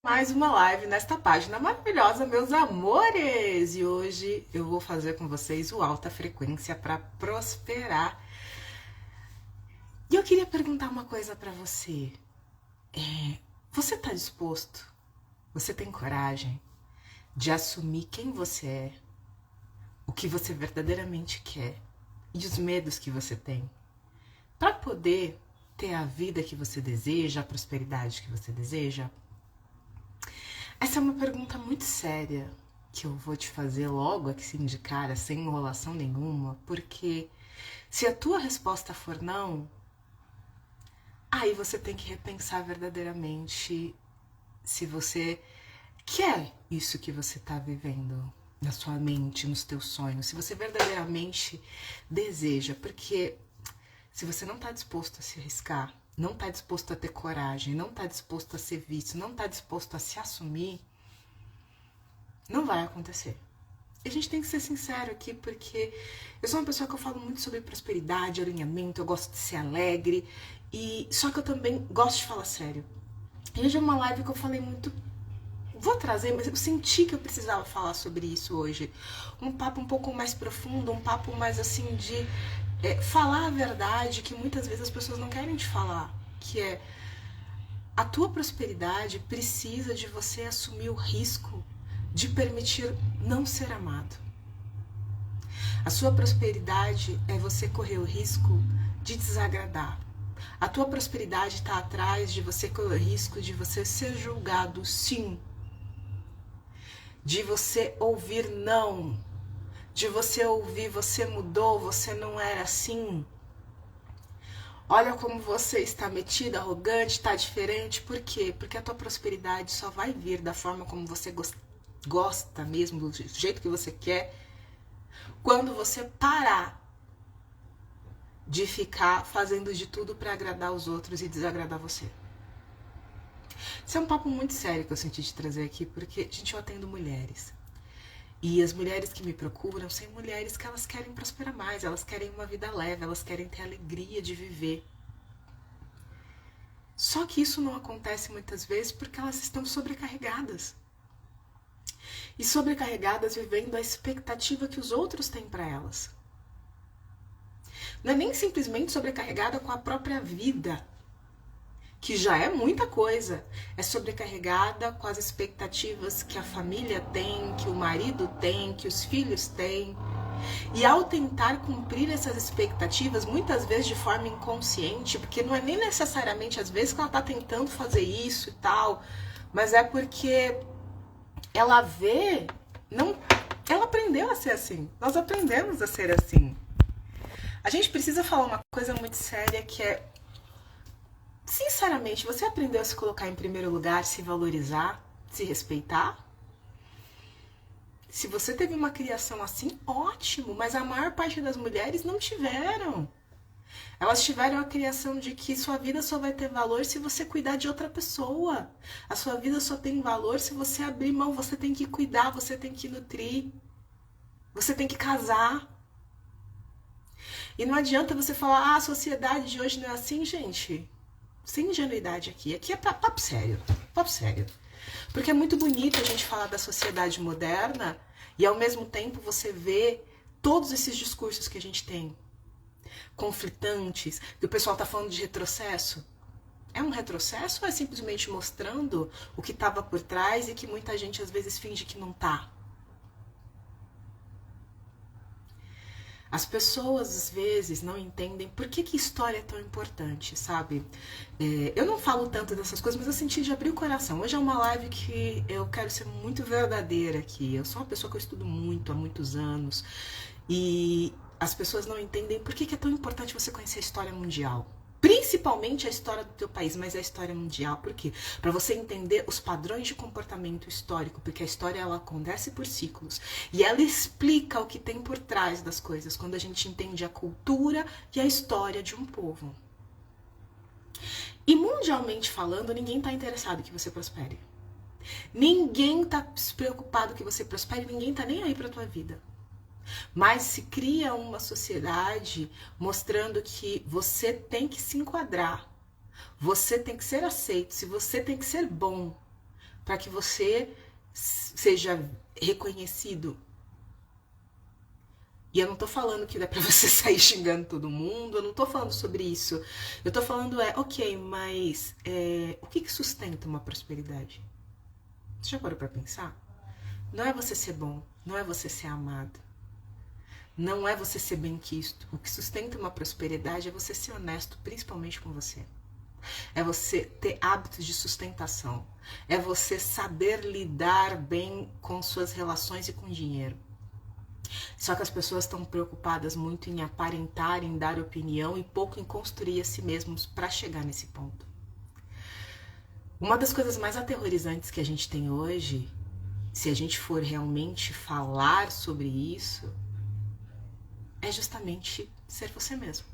Mais uma live nesta página maravilhosa, meus amores! E hoje eu vou fazer com vocês o Alta Frequência para Prosperar. E eu queria perguntar uma coisa para você. Você está disposto? Você tem coragem de assumir quem você é? O que você verdadeiramente quer? E os medos que você tem? Para poder ter a vida que você deseja, a prosperidade que você deseja? Essa é uma pergunta muito séria que eu vou te fazer logo aqui de cara, sem enrolação nenhuma, porque se a tua resposta for não, aí você tem que repensar verdadeiramente se você quer isso que você está vivendo na sua mente, nos teus sonhos, se você verdadeiramente deseja, porque se você não está disposto a se arriscar, não está disposto a ter coragem, não está disposto a ser visto, não está disposto a se assumir, não vai acontecer. E a gente tem que ser sincero aqui, porque eu sou uma pessoa que eu falo muito sobre prosperidade, alinhamento, eu gosto de ser alegre, só que eu também gosto de falar sério. E hoje é uma live que eu falei muito, vou trazer, mas eu senti que eu precisava falar sobre isso hoje. Um papo um pouco mais profundo, um papo mais assim de falar a verdade que muitas vezes as pessoas não querem te falar, que é a tua prosperidade precisa de você assumir o risco de permitir não ser amado. A sua prosperidade é você correr o risco de desagradar. A tua prosperidade está atrás de você correr o risco de você ser julgado, sim. De você ouvir não. De você ouvir, você mudou, você não era assim. Olha como você está metido, arrogante, está diferente. Por quê? Porque a tua prosperidade só vai vir da forma como você gosta mesmo, do jeito que você quer, quando você parar de ficar fazendo de tudo para agradar os outros e desagradar você. Isso é um papo muito sério que eu senti de trazer aqui, porque, gente, eu atendo mulheres. E as mulheres que me procuram são mulheres que elas querem prosperar mais, elas querem uma vida leve, elas querem ter alegria de viver. Só que isso não acontece muitas vezes porque elas estão sobrecarregadas. E sobrecarregadas vivendo a expectativa que os outros têm para elas. Não é nem simplesmente sobrecarregada com a própria vida, que já é muita coisa, é sobrecarregada com as expectativas que a família tem, que o marido tem, que os filhos têm. E ao tentar cumprir essas expectativas, muitas vezes de forma inconsciente, porque não é nem necessariamente às vezes que ela está tentando fazer isso e tal, mas é porque ela vê, ela aprendeu a ser assim, nós aprendemos a ser assim. A gente precisa falar uma coisa muito séria que é, sinceramente, você aprendeu a se colocar em primeiro lugar, se valorizar, se respeitar? Se você teve uma criação assim, ótimo, mas a maior parte das mulheres não tiveram. Elas tiveram a criação de que sua vida só vai ter valor se você cuidar de outra pessoa. A sua vida só tem valor se você abrir mão, você tem que cuidar, você tem que nutrir, você tem que casar. E não adianta você falar, a sociedade de hoje não é assim, gente. Sem ingenuidade aqui. Aqui é papo sério. Papo sério. Porque é muito bonito a gente falar da sociedade moderna e ao mesmo tempo você vê todos esses discursos que a gente tem. Conflitantes, que o pessoal tá falando de retrocesso. É um retrocesso ou é simplesmente mostrando o que estava por trás e que muita gente às vezes finge que não tá? As pessoas, às vezes, não entendem por que história é tão importante, sabe? Eu não falo tanto dessas coisas, mas eu senti de abrir o coração. Hoje é uma live que eu quero ser muito verdadeira aqui. Eu sou uma pessoa que eu estudo muito, há muitos anos. E as pessoas não entendem por que é tão importante você conhecer a história mundial. Principalmente a história do teu país, mas a história mundial. Por quê? Para você entender os padrões de comportamento histórico, porque a história ela acontece por ciclos e ela explica o que tem por trás das coisas, quando a gente entende a cultura e a história de um povo. E mundialmente falando, ninguém está interessado que você prospere. Ninguém está preocupado que você prospere, ninguém está nem aí para tua vida. Mas se cria uma sociedade mostrando que você tem que se enquadrar, você tem que ser aceito, se você tem que ser bom, para que você seja reconhecido. E eu não tô falando que dá pra você sair xingando todo mundo, eu não tô falando sobre isso. Eu tô falando ok, mas o que sustenta uma prosperidade? Você já parou pra pensar? Não é você ser bom, não é você ser amado, não é você ser benquisto. O que sustenta uma prosperidade é você ser honesto, principalmente com você. É você ter hábitos de sustentação. É você saber lidar bem com suas relações e com dinheiro. Só que as pessoas estão preocupadas muito em aparentar, em dar opinião e pouco em construir a si mesmos para chegar nesse ponto. Uma das coisas mais aterrorizantes que a gente tem hoje, se a gente for realmente falar sobre isso, é justamente ser você mesmo.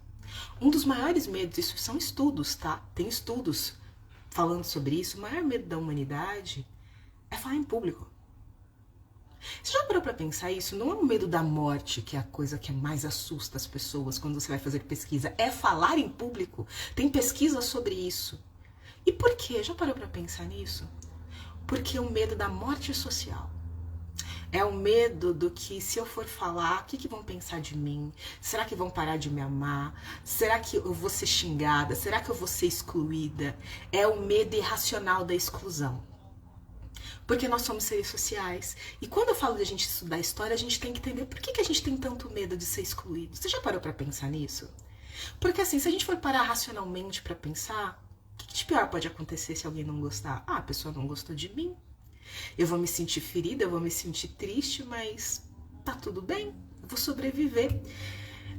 Um dos maiores medos, isso são estudos, tá? Tem estudos falando sobre isso. O maior medo da humanidade é falar em público. Você já parou pra pensar isso? Não é o medo da morte que é a coisa que mais assusta as pessoas quando você vai fazer pesquisa. É falar em público. Tem pesquisa sobre isso. E por quê? Já parou pra pensar nisso? Porque é o medo da morte social. É o medo do que, se eu for falar, o que vão pensar de mim? Será que vão parar de me amar? Será que eu vou ser xingada? Será que eu vou ser excluída? É o medo irracional da exclusão. Porque nós somos seres sociais. E quando eu falo de a gente estudar história, a gente tem que entender por que a gente tem tanto medo de ser excluído. Você já parou pra pensar nisso? Porque assim, se a gente for parar racionalmente pra pensar, o que de pior pode acontecer se alguém não gostar? Ah, a pessoa não gostou de mim. Eu vou me sentir ferida, eu vou me sentir triste, mas tá tudo bem, eu vou sobreviver.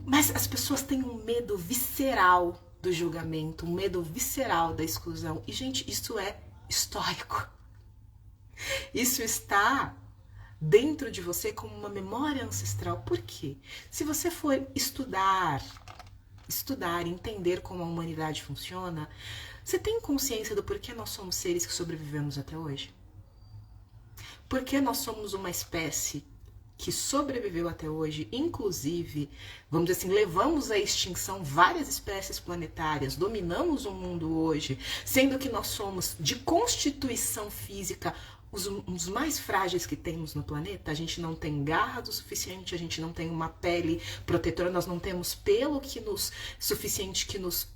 Mas as pessoas têm um medo visceral do julgamento, um medo visceral da exclusão. E, gente, isso é histórico. Isso está dentro de você como uma memória ancestral. Por quê? Se você for estudar, entender como a humanidade funciona, você tem consciência do porquê nós somos seres que sobrevivemos até hoje? Porque nós somos uma espécie que sobreviveu até hoje, inclusive, vamos dizer assim, levamos à extinção várias espécies planetárias, dominamos o mundo hoje, sendo que nós somos, de constituição física, os mais frágeis que temos no planeta. A gente não tem garras o suficiente, a gente não tem uma pele protetora, nós não temos pelo suficiente que nos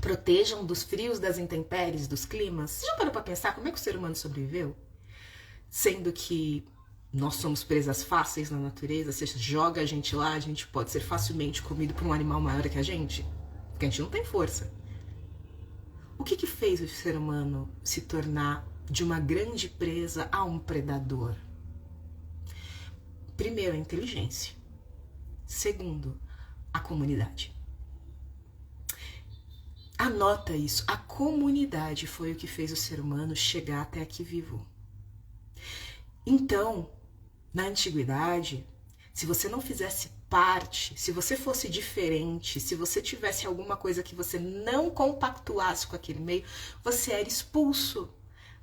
protejam dos frios, das intempéries, dos climas. Você já parou para pensar como é que o ser humano sobreviveu? Sendo que nós somos presas fáceis na natureza, você joga a gente lá, a gente pode ser facilmente comido por um animal maior que a gente, porque a gente não tem força. O que fez o ser humano se tornar de uma grande presa a um predador? Primeiro, a inteligência. Segundo, a comunidade. Anota isso, a comunidade foi o que fez o ser humano chegar até aqui vivo. Então, na antiguidade, se você não fizesse parte, se você fosse diferente, se você tivesse alguma coisa que você não compactuasse com aquele meio, você era expulso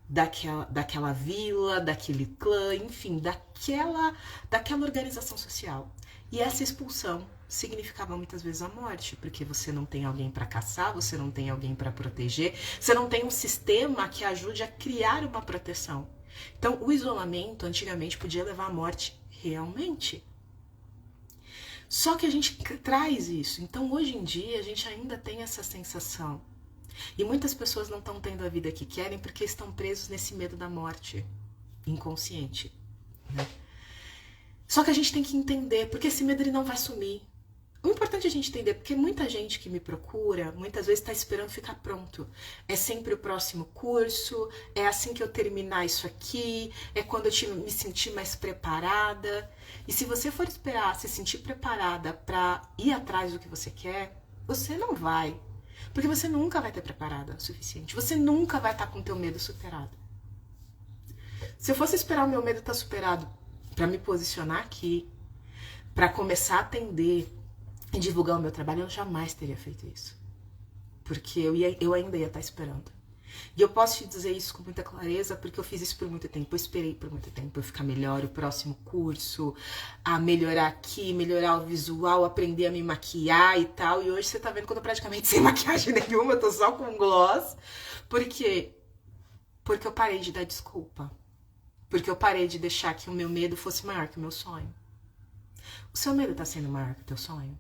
daquela vila, daquele clã, enfim, daquela organização social. E essa expulsão significava muitas vezes a morte, porque você não tem alguém para caçar, você não tem alguém para proteger, você não tem um sistema que ajude a criar uma proteção. Então, o isolamento antigamente podia levar à morte realmente. Só que a gente traz isso. Então, hoje em dia, a gente ainda tem essa sensação. E muitas pessoas não estão tendo a vida que querem porque estão presos nesse medo da morte inconsciente, né? Só que a gente tem que entender, porque esse medo ele não vai sumir. O importante é a gente entender, porque muita gente que me procura, muitas vezes está esperando ficar pronto. É sempre o próximo curso, é assim que eu terminar isso aqui, é quando eu me sentir mais preparada. E se você for esperar se sentir preparada para ir atrás do que você quer, você não vai. Porque você nunca vai ter preparada o suficiente. Você nunca vai estar com o teu medo superado. Se eu fosse esperar o meu medo estar superado para me posicionar aqui, para começar a atender e divulgar o meu trabalho, eu jamais teria feito isso. Porque eu ainda ia estar esperando. E eu posso te dizer isso com muita clareza, porque eu fiz isso por muito tempo. Eu esperei por muito tempo eu ficar melhor, o próximo curso, a melhorar aqui, melhorar o visual, aprender a me maquiar e tal. E hoje você tá vendo que eu tô praticamente sem maquiagem nenhuma, eu tô só com gloss. Por quê? Porque eu parei de dar desculpa. Porque eu parei de deixar que o meu medo fosse maior que o meu sonho. O seu medo tá sendo maior que o teu sonho?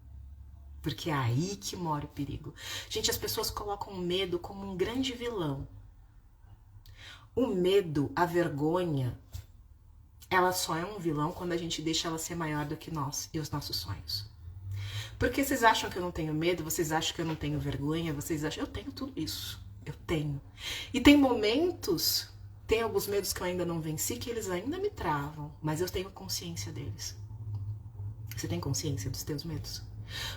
Porque é aí que mora o perigo. Gente, as pessoas colocam o medo como um grande vilão. O medo, a vergonha, ela só é um vilão quando a gente deixa ela ser maior do que nós e os nossos sonhos. Porque vocês acham que eu não tenho medo? Vocês acham que eu não tenho vergonha? Vocês acham... Eu tenho tudo isso. Eu tenho. E tem momentos, tem alguns medos que eu ainda não venci, que eles ainda me travam. Mas eu tenho consciência deles. Você tem consciência dos teus medos?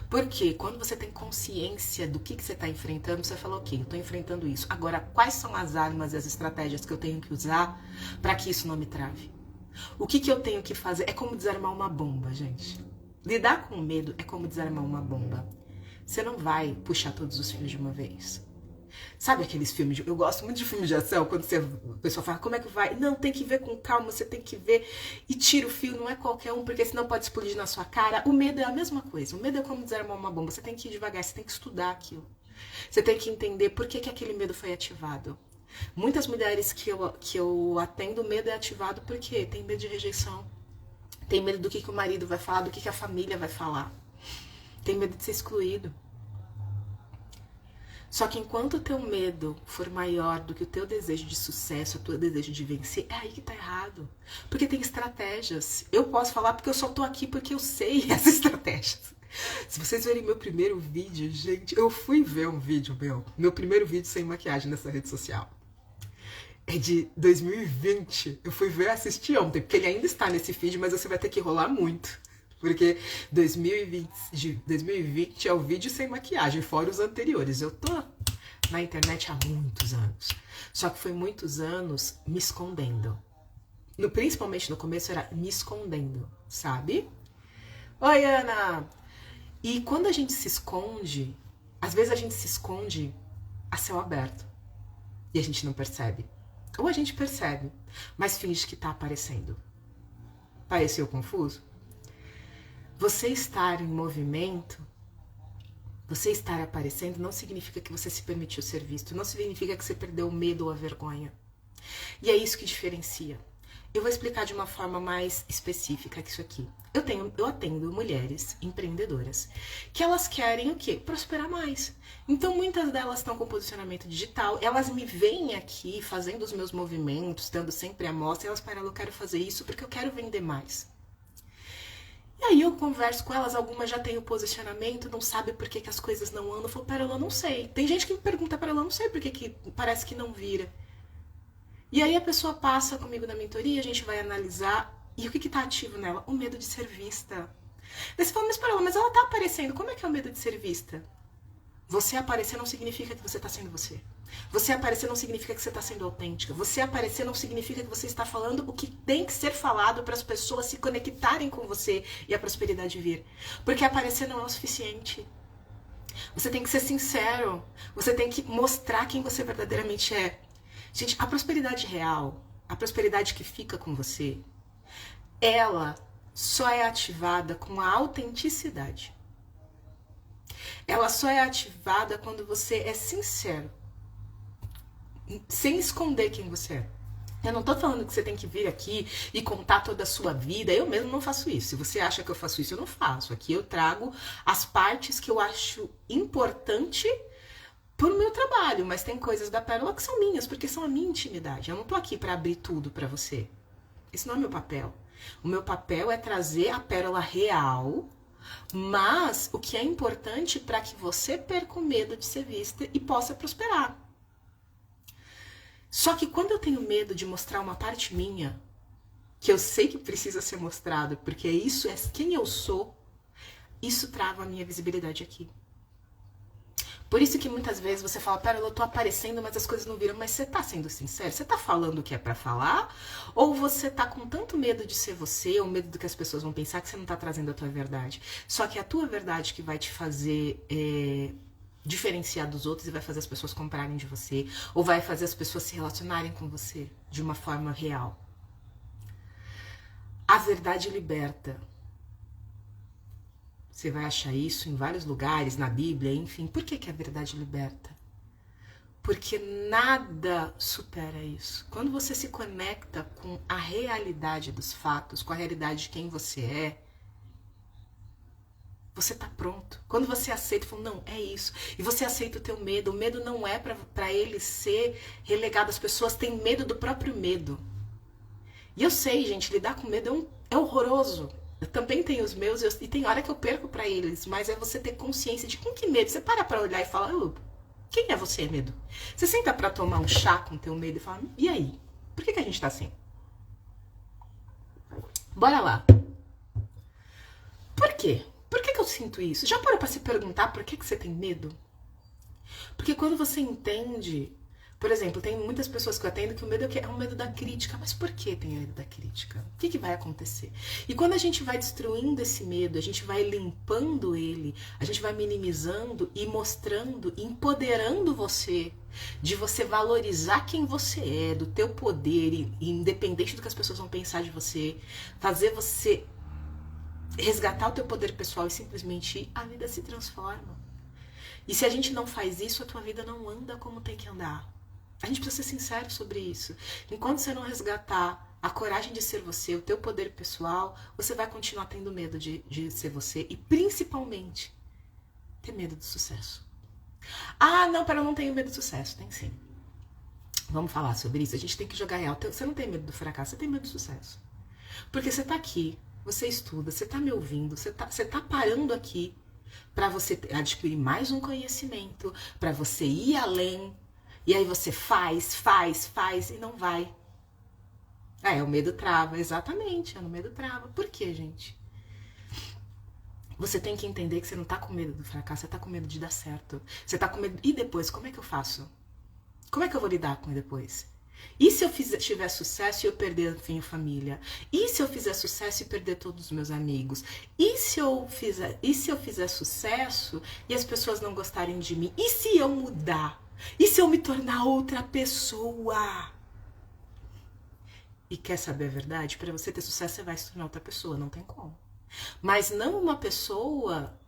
Porque quando você tem consciência do que você está enfrentando, você fala, ok, eu estou enfrentando isso. Agora, quais são as armas e as estratégias que eu tenho que usar para que isso não me trave? O que eu tenho que fazer? É como desarmar uma bomba, gente. Lidar com o medo é como desarmar uma bomba. Você não vai puxar todos os fios de uma vez. Sabe aqueles filmes? Eu gosto muito de filmes de ação, quando o pessoal fala, como é que vai? Não, tem que ver com calma, você tem que ver e tira o fio, não é qualquer um, porque senão pode explodir na sua cara. O medo é a mesma coisa. O medo é como desarmar uma bomba. Você tem que ir devagar, você tem que estudar aquilo. Você tem que entender por que aquele medo foi ativado. Muitas mulheres que eu atendo, o medo é ativado porque tem medo de rejeição. Tem medo do que o marido vai falar, do que a família vai falar. Tem medo de ser excluído. Só que enquanto o teu medo for maior do que o teu desejo de sucesso, o teu desejo de vencer, é aí que tá errado. Porque tem estratégias. Eu posso falar porque eu só tô aqui porque eu sei as estratégias. Se vocês verem meu primeiro vídeo, gente, eu fui ver um vídeo meu primeiro vídeo sem maquiagem nessa rede social. É de 2020. Eu fui ver, assistir ontem, porque ele ainda está nesse feed, mas você vai ter que rolar muito. Porque 2020 é o vídeo sem maquiagem, fora os anteriores. Eu tô na internet há muitos anos. Só que foi muitos anos me escondendo. Principalmente no começo era me escondendo, sabe? Oi, Ana! E quando a gente se esconde, às vezes a gente se esconde a céu aberto. E a gente não percebe. Ou a gente percebe, mas finge que tá aparecendo. Pareceu confuso? Você estar em movimento, você estar aparecendo, não significa que você se permitiu ser visto. Não significa que você perdeu o medo ou a vergonha. E é isso que diferencia. Eu vou explicar de uma forma mais específica que isso aqui. Eu atendo mulheres empreendedoras que elas querem o quê? Prosperar mais. Então muitas delas estão com posicionamento digital, elas me veem aqui fazendo os meus movimentos, dando sempre a mostra, e elas falam, eu quero fazer isso porque eu quero vender mais. E aí eu converso com elas, algumas já têm o posicionamento, não sabe por que as coisas não andam. Eu falo, Pérola, eu não sei. Tem gente que me pergunta, Pérola, eu não sei por que parece que não vira. E aí a pessoa passa comigo na mentoria, a gente vai analisar. E o que está ativo nela? O medo de ser vista. Daí você fala, mas Pérola, mas ela está aparecendo. Como é que é o medo de ser vista? Você aparecer não significa que você está sendo você. Você aparecer não significa que você está sendo autêntica. Você aparecer não significa que você está falando o que tem que ser falado para as pessoas se conectarem com você e a prosperidade vir. Porque aparecer não é o suficiente. Você tem que ser sincero. Você tem que mostrar quem você verdadeiramente é. Gente, a prosperidade real, a prosperidade que fica com você, ela só é ativada com a autenticidade. Ela só é ativada quando você é sincero. Sem esconder quem você é. Eu não tô falando que você tem que vir aqui e contar toda a sua vida. Eu mesmo não faço isso. Se você acha que eu faço isso, eu não faço. Aqui eu trago as partes que eu acho importante pro meu trabalho. Mas tem coisas da Pérola que são minhas, porque são a minha intimidade. Eu não tô aqui pra abrir tudo pra você. Esse não é meu papel. O meu papel é trazer a pérola real, mas o que é importante para que você perca o medo de ser vista e possa prosperar. Só que quando eu tenho medo de mostrar uma parte minha, que eu sei que precisa ser mostrado, porque isso é quem eu sou, isso trava a minha visibilidade aqui. Por isso que muitas vezes você fala, Pérola, eu tô aparecendo, mas as coisas não viram. Mas você tá sendo sincero? Você tá falando o que é pra falar? Ou você tá com tanto medo de ser você, ou medo do que as pessoas vão pensar, que você não tá trazendo a tua verdade? Só que é a tua verdade que vai te fazer diferenciar dos outros e vai fazer as pessoas comprarem de você, ou vai fazer as pessoas se relacionarem com você de uma forma real. A verdade liberta. Você vai achar isso em vários lugares, na Bíblia, enfim. Por que a verdade liberta? Porque nada supera isso. Quando você se conecta com a realidade dos fatos, com a realidade de quem você tá pronto. Quando você aceita, fala, não, é isso. E você aceita o teu medo. O medo não é pra ele ser relegado. As pessoas têm medo do próprio medo. E eu sei, gente, lidar com medo é horroroso. Eu também tenho os meus, e tem hora que eu perco pra eles. Mas é você ter consciência de com que medo. Você para pra olhar e fala, quem é você, medo? Você senta pra tomar um chá com teu medo e fala, e aí? Por que a gente tá assim? Bora lá. Por quê? Por que eu sinto isso? Já parou pra se perguntar por que você tem medo? Porque quando você entende... Por exemplo, tem muitas pessoas que eu atendo que o medo é um medo da crítica. Mas por que tem medo da crítica? O que vai acontecer? E quando a gente vai destruindo esse medo, a gente vai limpando ele, a gente vai minimizando e mostrando, empoderando você, de você valorizar quem você é, do teu poder, e independente do que as pessoas vão pensar de você, fazer você resgatar o teu poder pessoal e simplesmente ir, a vida se transforma. E se a gente não faz isso, a tua vida não anda como tem que andar. A gente precisa ser sincero sobre isso. Enquanto você não resgatar a coragem de ser você, o teu poder pessoal, você vai continuar tendo medo de ser você e principalmente ter medo do sucesso. Ah, não, eu não tenho medo do sucesso. Tem sim. Vamos falar sobre isso. A gente tem que jogar real. Você não tem medo do fracasso, você tem medo do sucesso. Porque você tá aqui, você estuda, você tá me ouvindo, você tá parando aqui para você adquirir mais um conhecimento, para você ir além. E aí você faz e não vai. O medo trava, exatamente, o medo trava. Por quê, gente? Você tem que entender que você não tá com medo do fracasso, você tá com medo de dar certo. Você tá com medo, e depois, como é que eu faço? Como é que eu vou lidar com depois? E se eu tiver sucesso e eu perder, enfim, a família? E se eu fizer sucesso e perder todos os meus amigos? E se eu fizer sucesso e as pessoas não gostarem de mim? E se eu mudar? E se eu me tornar outra pessoa? E quer saber a verdade? Para você ter sucesso, você vai se tornar outra pessoa, não tem como. Mas não uma pessoa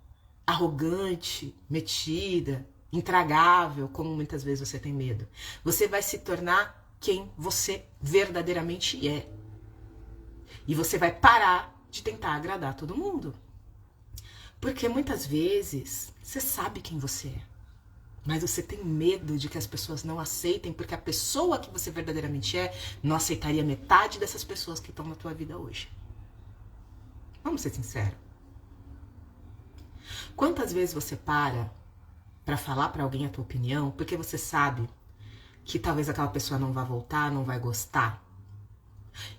arrogante, metida, intragável, como muitas vezes você tem medo. Você vai se tornar quem você verdadeiramente é. E você vai parar de tentar agradar todo mundo. Porque muitas vezes você sabe quem você é. Mas você tem medo de que as pessoas não aceitem, porque a pessoa que você verdadeiramente é não aceitaria metade dessas pessoas que estão na tua vida hoje. Vamos ser sinceros. Quantas vezes você para falar para alguém a tua opinião, porque você sabe que talvez aquela pessoa não vá voltar, não vai gostar?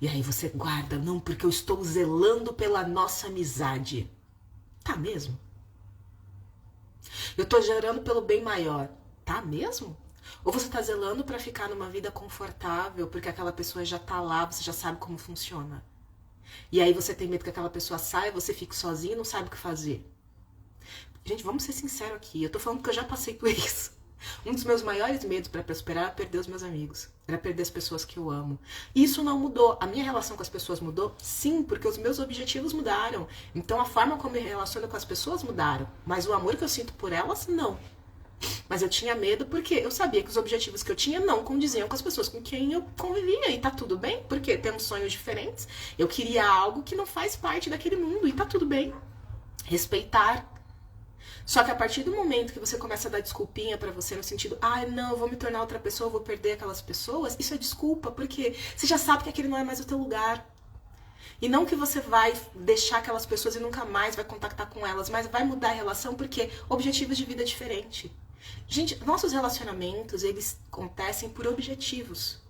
E aí você guarda, não, porque eu estou zelando pela nossa amizade. Tá mesmo? Eu tô gerando pelo bem maior. Tá mesmo? Ou você tá zelando pra ficar numa vida confortável, porque aquela pessoa já tá lá, você já sabe como funciona. E aí você tem medo que aquela pessoa saia, você fique sozinho e não sabe o que fazer. Gente, vamos ser sinceros aqui. Eu tô falando que eu já passei por isso. Um dos meus maiores medos para prosperar era perder os meus amigos. Era perder as pessoas que eu amo. E isso não mudou. A minha relação com as pessoas mudou? Sim, porque os meus objetivos mudaram. Então a forma como eu me relaciono com as pessoas mudaram. Mas o amor que eu sinto por elas, não. Mas eu tinha medo porque eu sabia que os objetivos que eu tinha não condiziam com as pessoas com quem eu convivia. E tá tudo bem, porque temos sonhos diferentes. Eu queria algo que não faz parte daquele mundo. E tá tudo bem. Respeitar. Só que a partir do momento que você começa a dar desculpinha pra você no sentido, não, eu vou me tornar outra pessoa, eu vou perder aquelas pessoas, isso é desculpa, porque você já sabe que aquele não é mais o teu lugar. E não que você vai deixar aquelas pessoas e nunca mais vai contactar com elas, mas vai mudar a relação porque objetivos de vida é diferente. Gente, nossos relacionamentos, eles acontecem por objetivos.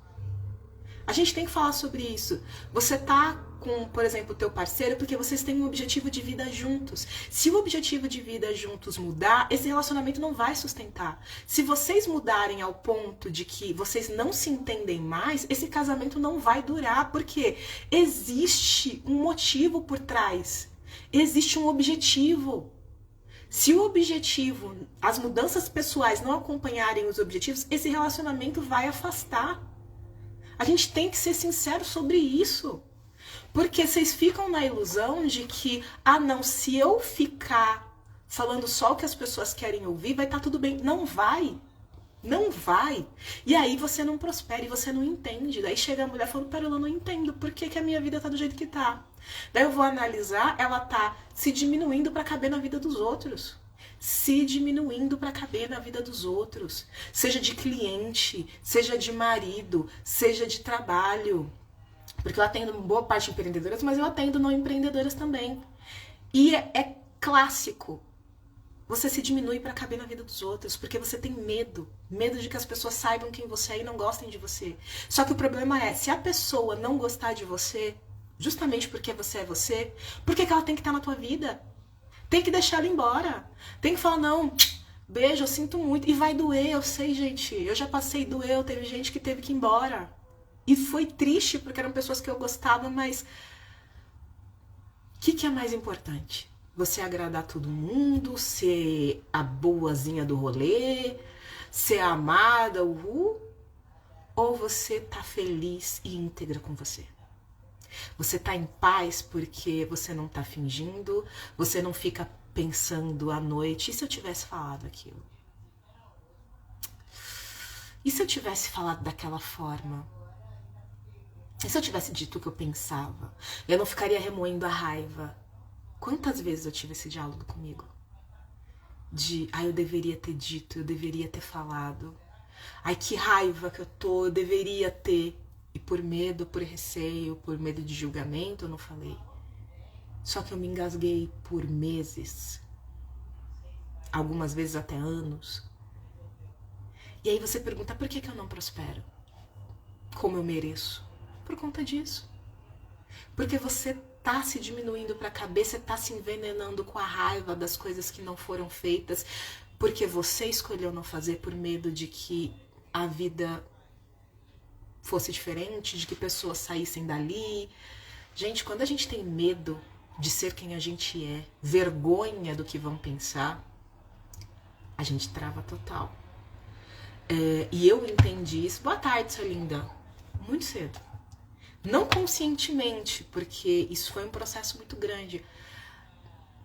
A gente tem que falar sobre isso. Você tá com, por exemplo, o teu parceiro porque vocês têm um objetivo de vida juntos. Se o objetivo de vida juntos mudar, esse relacionamento não vai sustentar. Se vocês mudarem ao ponto de que vocês não se entendem mais, esse casamento não vai durar, porque existe um motivo por trás. Existe um objetivo. Se o objetivo, as mudanças pessoais não acompanharem os objetivos, esse relacionamento vai afastar. A gente tem que ser sincero sobre isso. Porque vocês ficam na ilusão de que, não, se eu ficar falando só o que as pessoas querem ouvir, vai estar tudo bem. Não vai. Não vai. E aí você não prospera e você não entende. Daí chega a mulher falando, pera, eu não entendo por que, que a minha vida tá do jeito que tá. Daí eu vou analisar, ela tá se diminuindo para caber na vida dos outros. Se diminuindo para caber na vida dos outros. Seja de cliente, seja de marido, seja de trabalho. Porque eu atendo boa parte de empreendedoras, mas eu atendo não empreendedoras também. E é clássico. Você se diminui para caber na vida dos outros, porque você tem medo. Medo de que as pessoas saibam quem você é e não gostem de você. Só que o problema é, se a pessoa não gostar de você, justamente porque você é você, por que ela tem que estar na tua vida? Tem que deixar ela embora. Tem que falar, não, beijo, eu sinto muito. E vai doer, eu sei, gente. Eu já passei, doeu, teve gente que teve que ir embora. E foi triste, porque eram pessoas que eu gostava, mas o que é mais importante? Você agradar todo mundo, ser a boazinha do rolê, ser a amada, ou você tá feliz e íntegra com você? Você tá em paz porque você não tá fingindo, você não fica pensando à noite, e se eu tivesse falado aquilo? E se eu tivesse falado daquela forma? E se eu tivesse dito o que eu pensava? Eu não ficaria remoendo a raiva. Quantas vezes eu tive esse diálogo comigo? De, eu deveria ter dito, eu deveria ter falado. Ai, que raiva que eu tô, eu deveria ter. E por medo, por receio, por medo de julgamento, eu não falei. Só que eu me engasguei por meses. Algumas vezes até anos. E aí você pergunta, por que eu não prospero? Como eu mereço? Por conta disso. Porque você tá se diminuindo para a cabeça, tá se envenenando com a raiva das coisas que não foram feitas, porque você escolheu não fazer por medo de que a vida fosse diferente, de que pessoas saíssem dali. Gente, quando a gente tem medo de ser quem a gente é, vergonha do que vão pensar, a gente trava total. E eu entendi isso. Boa tarde, sua linda. Muito cedo. Não conscientemente, porque isso foi um processo muito grande.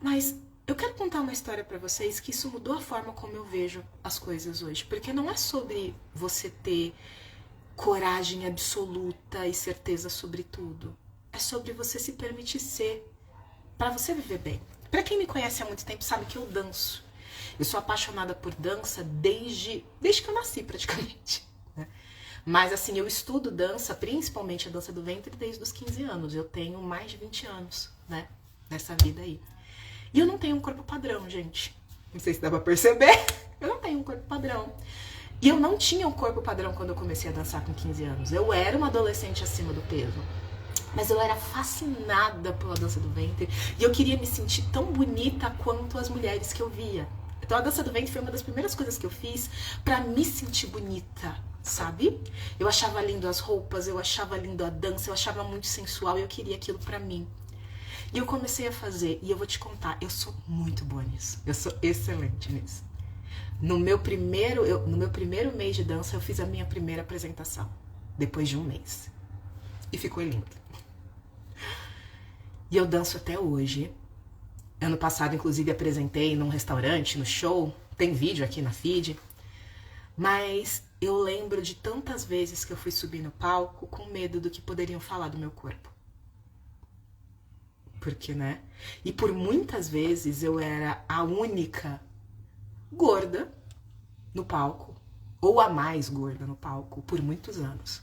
Mas eu quero contar uma história pra vocês que isso mudou a forma como eu vejo as coisas hoje. Porque não é sobre você ter coragem absoluta e certeza sobre tudo. É sobre você se permitir ser, pra você viver bem. Pra quem me conhece há muito tempo sabe que eu danço. Eu sou apaixonada por dança desde que eu nasci, praticamente. Né? Mas assim, eu estudo dança, principalmente a dança do ventre, desde os 15 anos. Eu tenho mais de 20 anos, né? Nessa vida aí. E eu não tenho um corpo padrão, gente. Não sei se dá pra perceber. Eu não tenho um corpo padrão. E eu não tinha um corpo padrão quando eu comecei a dançar com 15 anos. Eu era uma adolescente acima do peso. Mas eu era fascinada pela dança do ventre. E eu queria me sentir tão bonita quanto as mulheres que eu via. Então a dança do ventre foi uma das primeiras coisas que eu fiz pra me sentir bonita, sabe? Eu achava lindo as roupas, eu achava lindo a dança, eu achava muito sensual e eu queria aquilo pra mim. E eu comecei a fazer, e eu vou te contar, eu sou muito boa nisso. Eu sou excelente nisso. No meu primeiro mês de dança, eu fiz a minha primeira apresentação. Depois de um mês. E ficou lindo. E eu danço até hoje. Ano passado, inclusive, apresentei num restaurante, no show. Tem vídeo aqui na feed. Mas eu lembro de tantas vezes que eu fui subir no palco com medo do que poderiam falar do meu corpo. Porque, né? E por muitas vezes eu era a única gorda no palco. Ou a mais gorda no palco, por muitos anos.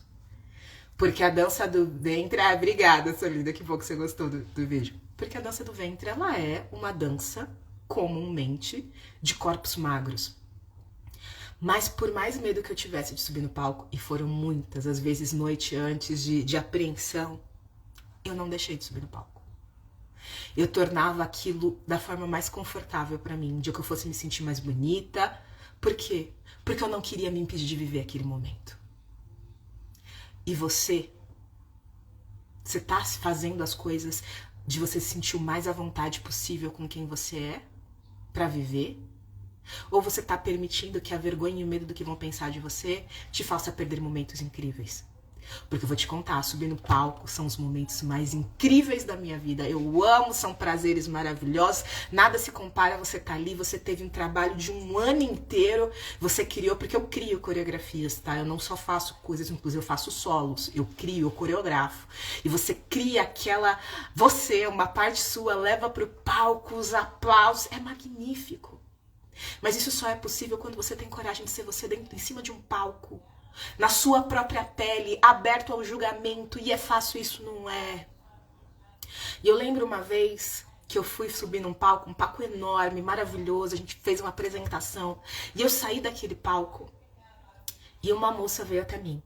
Porque a dança do ventre... Ah, obrigada, sua linda, que bom que você gostou do vídeo. Porque a dança do ventre, ela é uma dança, comumente, de corpos magros. Mas por mais medo que eu tivesse de subir no palco, e foram muitas, às vezes noite antes de apreensão, eu não deixei de subir no palco. Eu tornava aquilo da forma mais confortável pra mim, de que eu fosse me sentir mais bonita. Por quê? Porque eu não queria me impedir de viver aquele momento. E você tá fazendo as coisas de você se sentir o mais à vontade possível com quem você é pra viver? Ou você tá permitindo que a vergonha e o medo do que vão pensar de você te faça perder momentos incríveis? Porque eu vou te contar, subir no palco são os momentos mais incríveis da minha vida. Eu amo, são prazeres maravilhosos. Nada se compara, você tá ali, você teve um trabalho de um ano inteiro, você criou, porque eu crio coreografias, tá? Eu não só faço coisas, inclusive eu faço solos, eu crio, eu coreografo. E você cria aquela, você, uma parte sua, leva pro palco, os aplausos, é magnífico. Mas isso só é possível quando você tem coragem de ser você dentro, em cima de um palco. Na sua própria pele, aberto ao julgamento, e é fácil isso, não é? E eu lembro uma vez que eu fui subir num palco, um palco enorme, maravilhoso, a gente fez uma apresentação, e eu saí daquele palco, e uma moça veio até mim,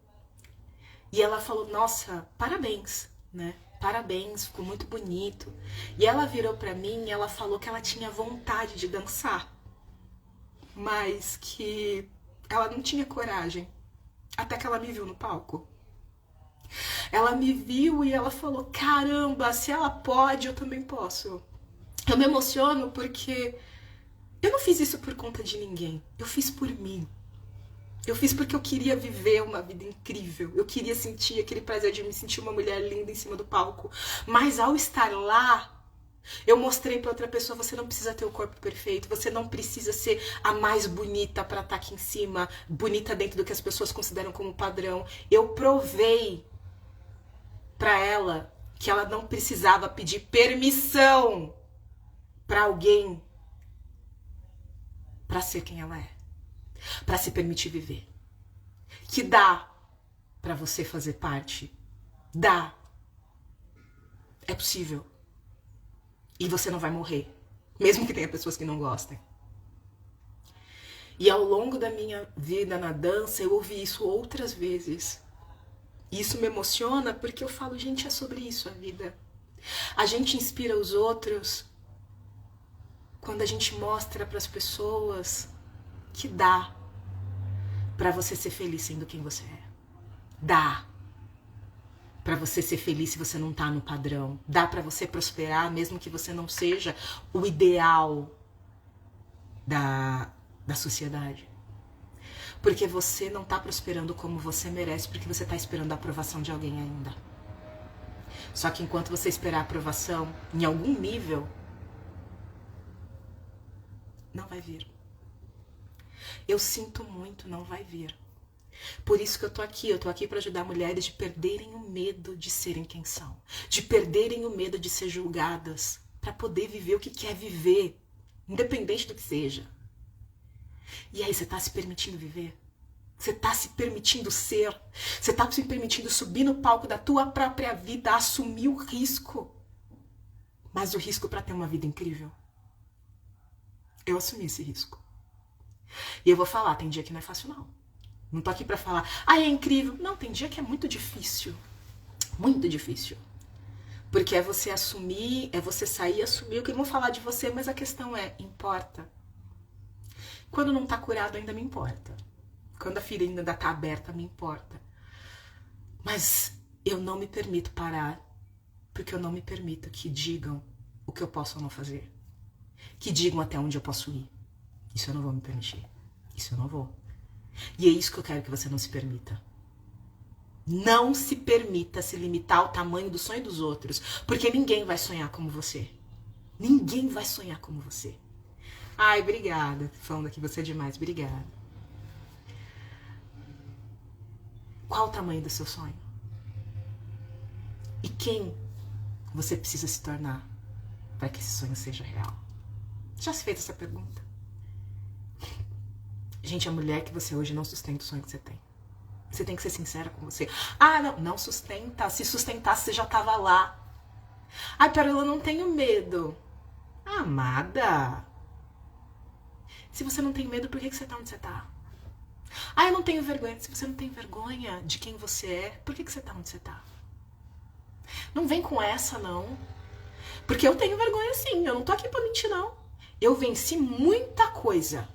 e ela falou, nossa, parabéns, né? Parabéns, ficou muito bonito. E ela virou pra mim e ela falou que ela tinha vontade de dançar, mas que ela não tinha coragem. Até que ela me viu no palco. Ela me viu e ela falou, caramba, se ela pode, eu também posso. Eu me emociono porque eu não fiz isso por conta de ninguém. Eu fiz por mim. Eu fiz porque eu queria viver uma vida incrível. Eu queria sentir aquele prazer de me sentir uma mulher linda em cima do palco. Mas ao estar lá, eu mostrei pra outra pessoa, você não precisa ter o corpo perfeito, você não precisa ser a mais bonita pra estar aqui em cima, bonita dentro do que as pessoas consideram como padrão. Eu provei pra ela que ela não precisava pedir permissão pra alguém pra ser quem ela é, pra se permitir viver. Que dá pra você fazer parte, dá, é possível. E você não vai morrer, mesmo que tenha pessoas que não gostem. E ao longo da minha vida na dança, eu ouvi isso outras vezes. E isso me emociona porque eu falo, gente, é sobre isso a vida. A gente inspira os outros quando a gente mostra para as pessoas que dá para você ser feliz sendo quem você é. Dá para você ser feliz se você não tá no padrão. Dá para você prosperar mesmo que você não seja o ideal da sociedade. Porque você não tá prosperando como você merece, porque você tá esperando a aprovação de alguém ainda. Só que enquanto você esperar a aprovação, em algum nível, não vai vir. Eu sinto muito, não vai vir. Por isso que eu tô aqui para ajudar mulheres de perderem o medo de serem quem são, de perderem o medo de ser julgadas, para poder viver o que quer viver, independente do que seja. E aí, você tá se permitindo viver? Você tá se permitindo ser? Você tá se permitindo subir no palco da tua própria vida, assumir o risco? Mas o risco para ter uma vida incrível? Eu assumi esse risco. E eu vou falar, tem dia que não é fácil não. Não tô aqui pra falar, é incrível. Não, tem dia que é muito difícil. Muito difícil. Porque é você assumir, é você sair e assumir o que vão falar de você, mas a questão é, importa? Quando não tá curado ainda me importa. Quando a ferida ainda tá aberta, me importa. Mas eu não me permito parar, porque eu não me permito que digam o que eu posso ou não fazer. Que digam até onde eu posso ir. Isso eu não vou me permitir. Isso eu não vou. E é isso que eu quero que você não se permita. Não se permita se limitar ao tamanho do sonho dos outros, porque ninguém vai sonhar como você. Ninguém vai sonhar como você. Ai, obrigada. Falando aqui, você é demais. Obrigada. Qual o tamanho do seu sonho? E quem você precisa se tornar para que esse sonho seja real? Já se fez essa pergunta? Gente, a mulher que você hoje não sustenta o sonho que você tem. Você tem que ser sincera com você. Não sustenta. Se sustentasse, você já tava lá. Ai, Pérola, eu não tenho medo. Amada. Se você não tem medo, por que você tá onde você tá? Eu não tenho vergonha. Se você não tem vergonha de quem você é, por que você tá onde você tá? Não vem com essa, não. Porque eu tenho vergonha sim. Eu não tô aqui pra mentir, não. Eu venci muita coisa.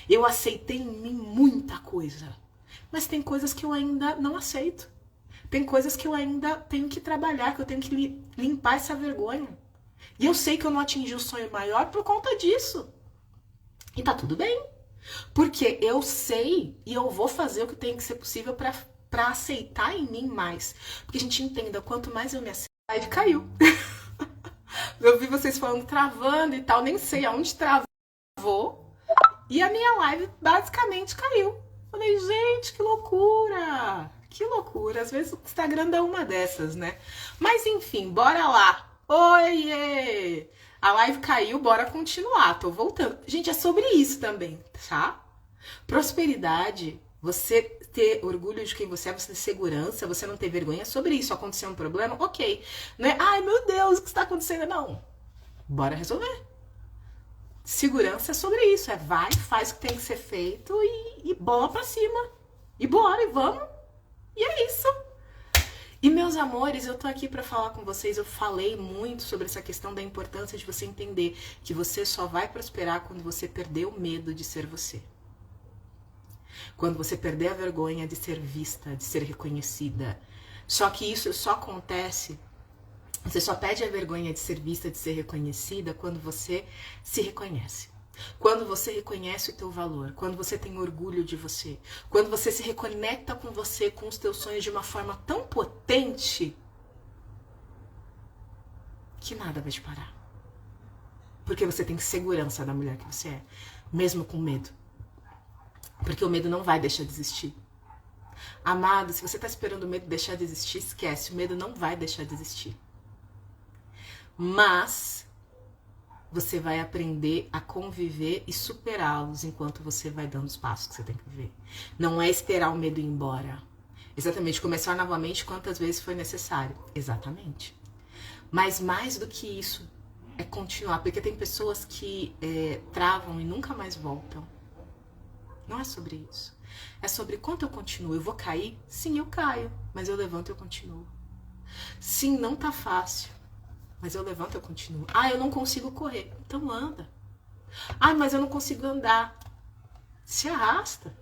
Eu aceitei em mim muita coisa. Mas tem coisas que eu ainda não aceito. Tem coisas que eu ainda tenho que trabalhar, que eu tenho que limpar essa vergonha. E eu sei que eu não atingi o sonho maior por conta disso. E tá tudo bem. Porque eu sei e eu vou fazer o que tem que ser possível pra pra aceitar em mim mais. Porque a gente entenda, quanto mais eu me aceito, a live caiu. Eu vi vocês falando travando e tal, nem sei aonde travou. E a minha live basicamente caiu. Falei, gente, que loucura! Que loucura. Às vezes o Instagram dá uma dessas, né? Mas enfim, bora lá. Oiê! A live caiu, bora continuar. Tô voltando. Gente, é sobre isso também, tá? Prosperidade, você ter orgulho de quem você ter segurança, você não ter vergonha, é sobre isso. Aconteceu um problema? Ok. Não é, ai meu Deus, o que está acontecendo? Não. Bora resolver. Segurança é sobre isso. É vai, faz o que tem que ser feito e bola pra cima. E bora, e vamos. E é isso. E meus amores, eu tô aqui pra falar com vocês. Eu falei muito sobre essa questão da importância de você entender que você só vai prosperar quando você perder o medo de ser você. Quando você perder a vergonha de ser vista, de ser reconhecida. Só que isso só acontece, você só perde a vergonha de ser vista, de ser reconhecida quando você se reconhece. Quando você reconhece o teu valor, quando você tem orgulho de você, quando você se reconecta com você, com os teus sonhos de uma forma tão potente que nada vai te parar. Porque você tem segurança da mulher que você é, mesmo com medo. Porque o medo não vai deixar de existir. Amado, se você está esperando o medo deixar de existir, esquece, o medo não vai deixar de existir. Mas você vai aprender a conviver e superá-los enquanto você vai dando os passos que você tem que viver. Não é esperar o medo ir embora. Exatamente, começar novamente quantas vezes foi necessário. Exatamente. Mas mais do que isso, é continuar. Porque tem pessoas que travam e nunca mais voltam. Não é sobre isso. É sobre quanto eu continuo. Eu vou cair? Sim, eu caio. Mas eu levanto e eu continuo. Sim, não tá fácil. Mas eu levanto e eu continuo. Ah, eu não consigo correr. Então anda. Ah, mas eu não consigo andar. Se arrasta.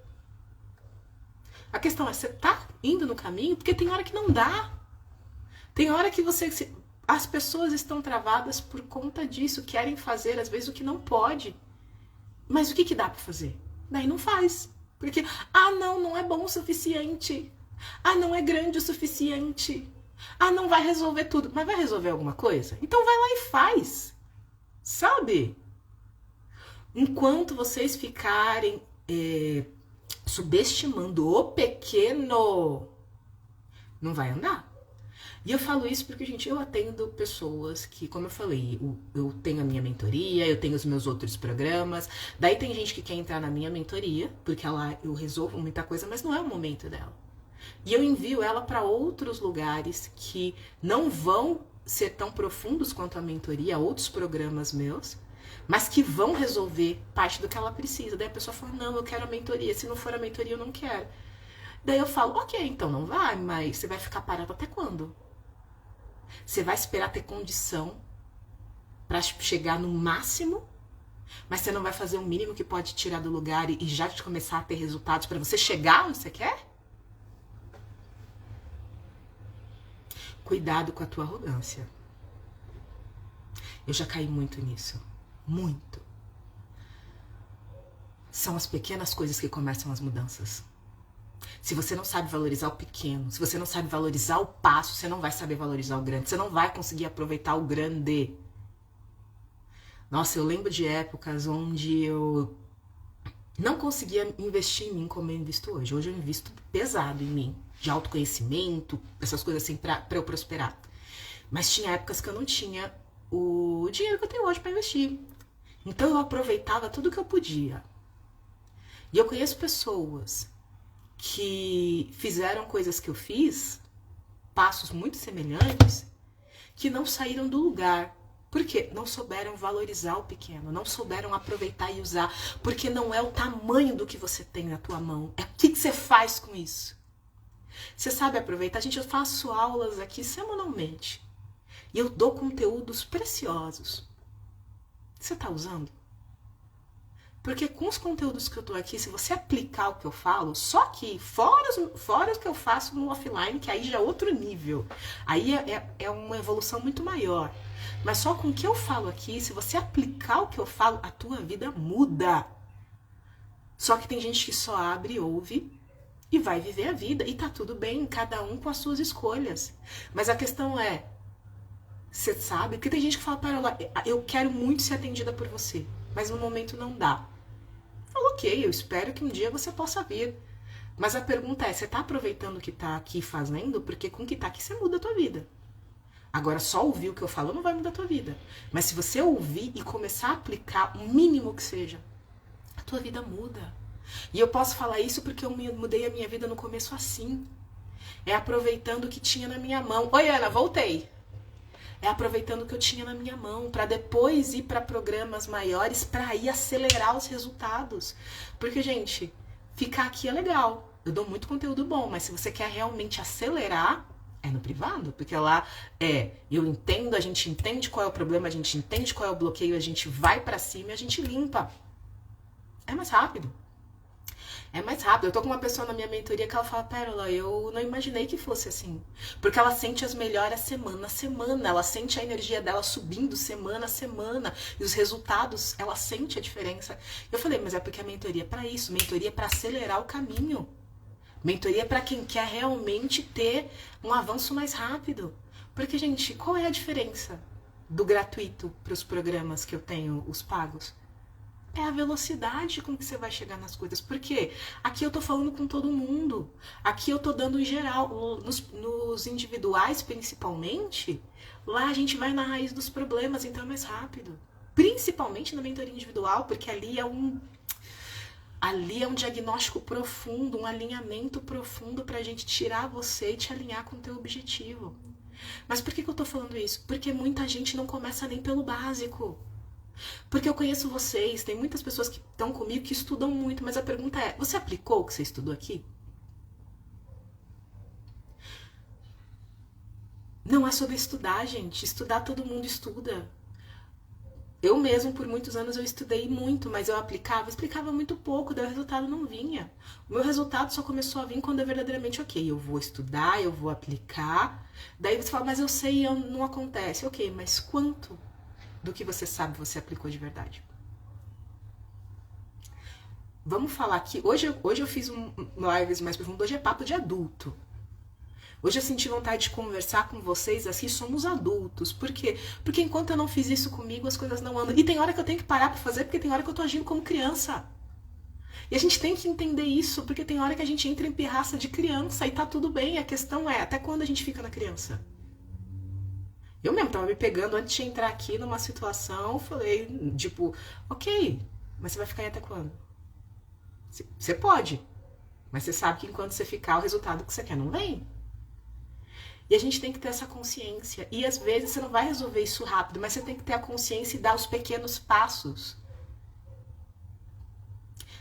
A questão é, você tá indo no caminho? Porque tem hora que não dá. Tem hora que você... As pessoas estão travadas por conta disso. Querem fazer, às vezes, o que não pode. Mas o que dá pra fazer? Daí não faz. Porque, não é bom o suficiente. Não é grande o suficiente. Não vai resolver tudo. Mas vai resolver alguma coisa? Então vai lá e faz. Sabe? Enquanto vocês ficarem subestimando o pequeno, não vai andar. E eu falo isso porque, gente, eu atendo pessoas que, como eu falei, eu tenho a minha mentoria, eu tenho os meus outros programas. Daí tem gente que quer entrar na minha mentoria, porque eu resolvo muita coisa, mas não é o momento dela. E eu envio ela para outros lugares que não vão ser tão profundos quanto a mentoria, outros programas meus, mas que vão resolver parte do que ela precisa. Daí a pessoa fala, não, eu quero a mentoria, se não for a mentoria eu não quero. Daí eu falo, ok, então não vai, mas você vai ficar parado até quando? Você vai esperar ter condição para chegar no máximo, mas você não vai fazer o mínimo que pode tirar do lugar e já começar a ter resultados para você chegar onde você quer? Cuidado com a tua arrogância. Eu já caí muito nisso. Muito. São as pequenas coisas que começam as mudanças. Se você não sabe valorizar o pequeno, se você não sabe valorizar o passo, você não vai saber valorizar o grande. Você não vai conseguir aproveitar o grande. Nossa, eu lembro de épocas onde eu não conseguia investir em mim como eu invisto hoje. Hoje eu invisto pesado em mim. De autoconhecimento, essas coisas assim, pra eu prosperar. Mas tinha épocas que eu não tinha o dinheiro que eu tenho hoje pra investir. Então eu aproveitava tudo que eu podia. E eu conheço pessoas que fizeram coisas que eu fiz, passos muito semelhantes, que não saíram do lugar. Por quê? Não souberam valorizar o pequeno, não souberam aproveitar e usar, porque não é o tamanho do que você tem na tua mão, é o que você faz com isso. Você sabe aproveitar? Gente, eu faço aulas aqui semanalmente e eu dou conteúdos preciosos. Você tá usando? Porque com os conteúdos que eu tô aqui, se você aplicar o que eu falo, só que fora o que eu faço no offline, que aí já é outro nível. Aí é uma evolução muito maior. Mas só com o que eu falo aqui, se você aplicar o que eu falo, a tua vida muda. Só que tem gente que só abre, ouve e vai viver a vida. E tá tudo bem, cada um com as suas escolhas. Mas a questão é, você sabe? Porque tem gente que fala, Parola, eu quero muito ser atendida por você, mas no momento não dá. Fala, ok, eu espero que um dia você possa vir. Mas a pergunta é, você tá aproveitando o que tá aqui fazendo? Porque com o que tá aqui você muda a tua vida. Agora, só ouvir o que eu falo não vai mudar a tua vida. Mas se você ouvir e começar a aplicar o mínimo que seja, a tua vida muda. E eu posso falar isso porque eu mudei a minha vida no começo assim. É aproveitando o que tinha na minha mão. Oi, Ana, voltei. É aproveitando o que eu tinha na minha mão, para depois ir para programas maiores, para ir acelerar os resultados. Porque, gente, ficar aqui é legal. Eu dou muito conteúdo bom, mas se você quer realmente acelerar, é no privado. Porque lá eu entendo, a gente entende qual é o problema, a gente entende qual é o bloqueio, a gente vai para cima e a gente limpa. É mais rápido. É mais rápido. Eu tô com uma pessoa na minha mentoria que ela fala, Pérola, eu não imaginei que fosse assim. Porque ela sente as melhoras semana a semana. Ela sente a energia dela subindo semana a semana. E os resultados, ela sente a diferença. Eu falei, mas é porque a mentoria é pra isso. Mentoria é pra acelerar o caminho. Mentoria é pra quem quer realmente ter um avanço mais rápido. Porque, gente, qual é a diferença do gratuito pros programas que eu tenho, os pagos? É a velocidade com que você vai chegar nas coisas. Porque aqui eu tô falando com todo mundo. Aqui eu tô dando em geral. Nos individuais, principalmente, lá a gente vai na raiz dos problemas, então é mais rápido. Principalmente na mentoria individual, porque ali é um diagnóstico profundo, um alinhamento profundo pra gente tirar você e te alinhar com o teu objetivo. Mas por que eu tô falando isso? Porque muita gente não começa nem pelo básico. Porque eu conheço vocês, tem muitas pessoas que estão comigo que estudam muito, mas a pergunta é, você aplicou o que você estudou aqui? Não é sobre estudar, gente. Estudar todo mundo estuda. Eu mesmo, por muitos anos, eu estudei muito, mas eu explicava muito pouco, daí o resultado não vinha. O meu resultado só começou a vir quando é verdadeiramente, ok, eu vou estudar, eu vou aplicar. Daí você fala, mas eu sei, não acontece. Ok, mas quanto do que você sabe você aplicou de verdade? Vamos falar aqui. Hoje eu fiz lives mais profundo. Hoje é papo de adulto. Hoje eu senti vontade de conversar com vocês assim, somos adultos. Por quê? Porque enquanto eu não fiz isso comigo, as coisas não andam. E tem hora que eu tenho que parar pra fazer, porque tem hora que eu tô agindo como criança. E a gente tem que entender isso, porque tem hora que a gente entra em pirraça de criança e tá tudo bem. A questão é, até quando a gente fica na criança? Eu mesmo tava me pegando antes de entrar aqui numa situação, falei, tipo, ok, mas você vai ficar aí até quando? Você pode, mas você sabe que enquanto você ficar, o resultado que você quer não vem. E a gente tem que ter essa consciência. E às vezes você não vai resolver isso rápido, mas você tem que ter a consciência e dar os pequenos passos.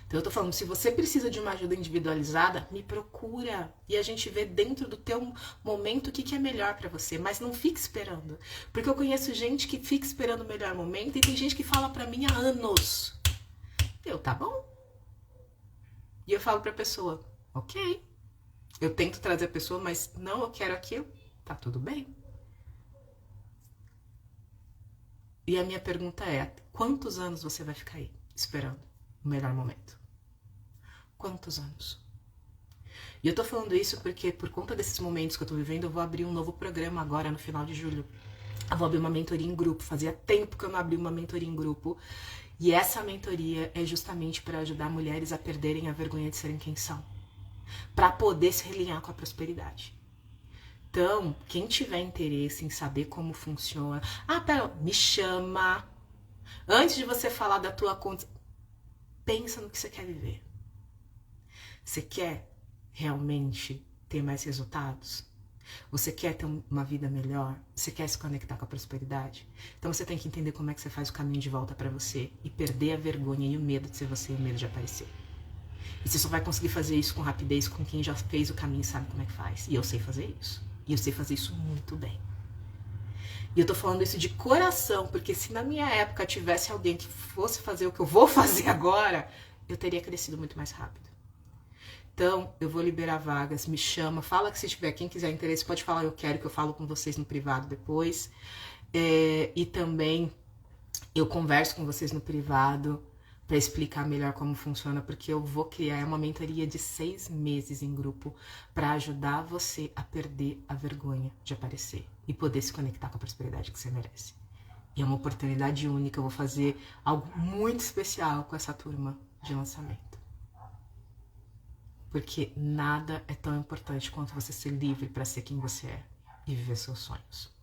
Então eu tô falando, se você precisa de uma ajuda individualizada, me procura. E a gente vê dentro do teu momento o que é melhor pra você. Mas não fique esperando. Porque eu conheço gente que fica esperando o melhor momento e tem gente que fala pra mim há anos. Tá bom. E eu falo pra pessoa, ok. Eu tento trazer a pessoa, mas não, eu quero aquilo. Tá tudo bem. E a minha pergunta é, quantos anos você vai ficar aí esperando o melhor momento? Quantos anos? E eu tô falando isso porque por conta desses momentos que eu tô vivendo, eu vou abrir um novo programa agora no final de julho. Eu vou abrir uma mentoria em grupo. Fazia tempo que eu não abri uma mentoria em grupo. E essa mentoria é justamente para ajudar mulheres a perderem a vergonha de serem quem são. Para poder se realinhar com a prosperidade. Então, quem tiver interesse em saber como funciona... pera, me chama. Antes de você falar da tua conta, pensa no que você quer viver. Você quer realmente ter mais resultados? Você quer ter uma vida melhor? Você quer se conectar com a prosperidade? Então você tem que entender como é que você faz o caminho de volta para você e perder a vergonha e o medo de ser você e o medo de aparecer. E você só vai conseguir fazer isso com rapidez com quem já fez o caminho e sabe como é que faz. E eu sei fazer isso. E eu sei fazer isso muito bem. E eu tô falando isso de coração, porque se na minha época tivesse alguém que fosse fazer o que eu vou fazer agora, eu teria crescido muito mais rápido. Então, eu vou liberar vagas, me chama, fala que se tiver, quem quiser interesse, pode falar, eu quero, que eu falo com vocês no privado depois. E também, eu converso com vocês no privado, para explicar melhor como funciona, porque eu vou criar uma mentoria de 6 meses em grupo para ajudar você a perder a vergonha de aparecer e poder se conectar com a prosperidade que você merece. E é uma oportunidade única, eu vou fazer algo muito especial com essa turma de lançamento. Porque nada é tão importante quanto você ser livre para ser quem você é e viver seus sonhos.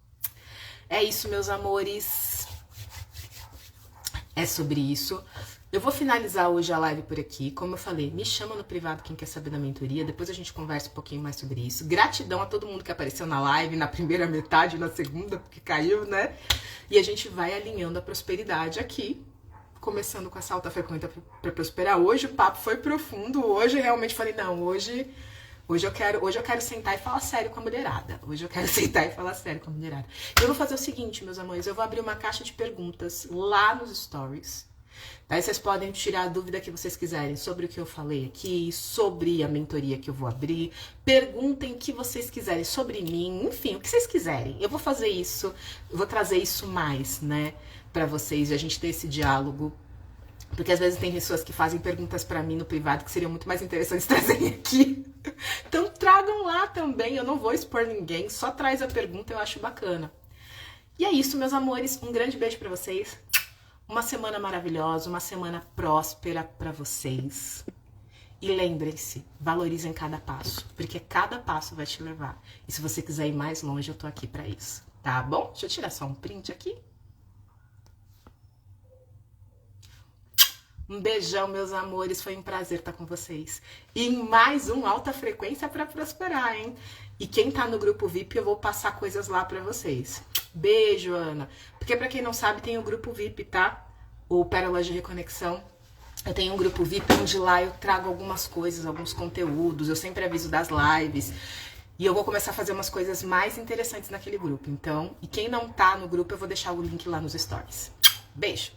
É isso, meus amores. É sobre isso. Eu vou finalizar hoje a live por aqui. Como eu falei, me chama no privado quem quer saber da mentoria. Depois a gente conversa um pouquinho mais sobre isso. Gratidão a todo mundo que apareceu na live, na primeira metade, na segunda, porque caiu, né? E a gente vai alinhando a prosperidade aqui. Começando com essa alta frequência para prosperar. Hoje o papo foi profundo. Hoje eu realmente falei, não, hoje eu quero sentar e falar sério com a mulherada. Hoje eu quero sentar e falar sério com a mulherada. Eu vou fazer o seguinte, meus amores. Eu vou abrir uma caixa de perguntas lá nos stories. Daí vocês podem tirar a dúvida que vocês quiserem sobre o que eu falei aqui, sobre a mentoria que eu vou abrir. Perguntem o que vocês quiserem sobre mim, enfim, o que vocês quiserem. Eu vou fazer isso, eu vou trazer isso mais, né, pra vocês e a gente ter esse diálogo. Porque às vezes tem pessoas que fazem perguntas pra mim no privado que seriam muito mais interessantes trazerem aqui. Então tragam lá também, eu não vou expor ninguém, só traz a pergunta, eu acho bacana. E é isso, meus amores, um grande beijo pra vocês. Uma semana maravilhosa, uma semana próspera pra vocês. E lembrem-se, valorizem cada passo, porque cada passo vai te levar. E se você quiser ir mais longe, eu tô aqui pra isso, tá bom? Deixa eu tirar só um print aqui. Um beijão, meus amores, foi um prazer estar com vocês. E em mais um Alta Frequência pra Prosperar, hein? E quem tá no grupo VIP, eu vou passar coisas lá pra vocês. Beijo, Ana. Porque pra quem não sabe, tem o grupo VIP, tá? O Pérolas de Reconexão. Eu tenho um grupo VIP onde lá eu trago algumas coisas, alguns conteúdos. Eu sempre aviso das lives. E eu vou começar a fazer umas coisas mais interessantes naquele grupo. Então, e quem não tá no grupo, eu vou deixar o link lá nos stories. Beijo!